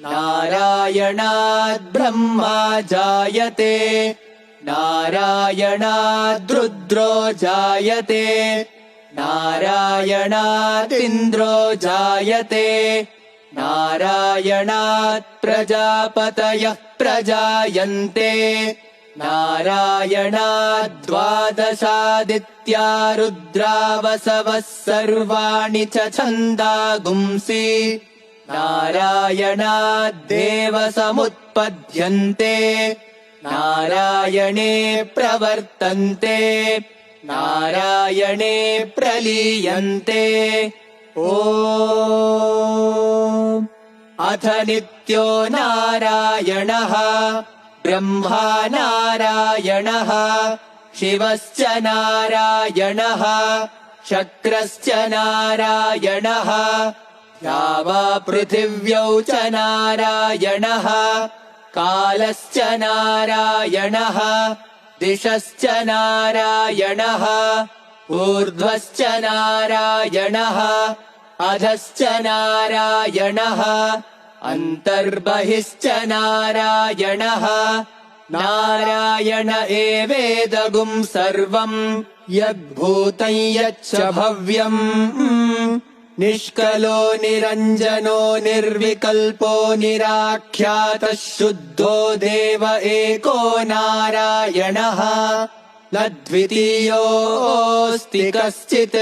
नारायणाद् ब्रह्मा जायते नारायणाद् रुद्रो जायते नारायणादिन्द्रो जायते नारायणात् प्रजापतयः प्रजायन्ते नारायणाद्द्वादशादित्या रुद्रावसवः सर्वाणि च छन्दागुंसि नारायणाद्देव समुत्पद्यन्ते नारायणे प्रवर्तन्ते नारायणे प्रलीयन्ते ॐ अथ नित्यो नारायणः ब्रह्मा नारायणः शिवश्च नारायणः शक्रश्च नारायणः द्यावा पृथिव्यौ च नारायणः कालश्च नारायणः दिशश्च नारायणः ऊर्ध्वश्च नारायणः अधश्च नारायणः अन्तर्बहिश्च नारायणः नारायण एवेदगुं सर्वम् यद्भूतं यच्च भव्यम् निष्कलो निरञ्जनो निर्विकल्पो निराख्यातः शुद्धो देव एको नारायणः न द्वितीयोऽस्ति कश्चित्।